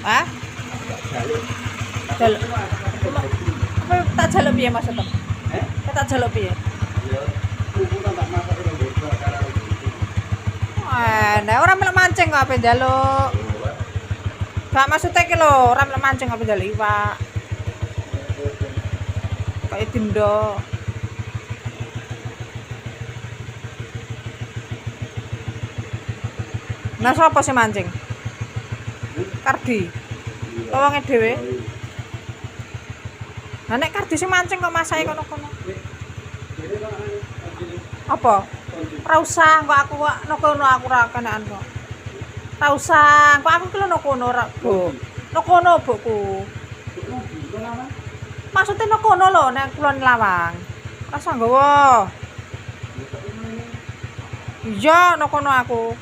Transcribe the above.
Hah? Jaluk. Apa tak jaluk piye maksudnya? Tak jaluk piye? Nah, ora melok mancing kok ape njaluk. Gak maksudnya ki lho, ora melok mancing ape njaluk iwak. Kayak dindo. Nah, sapa sing mancing? Kardi. Wonge dhewe. Lah nek Kardi sing mancing kok masae kono-kono. Apa? Ora usah, kok aku kok nokono aku ora kenekan kok. Ora usah, kok aku ki lho nokono ora, Bu. Nokono, Bukku. Maksudnya nokono lho nek Kulon Lawang. Ora usah nggawa. Iya, nokono aku.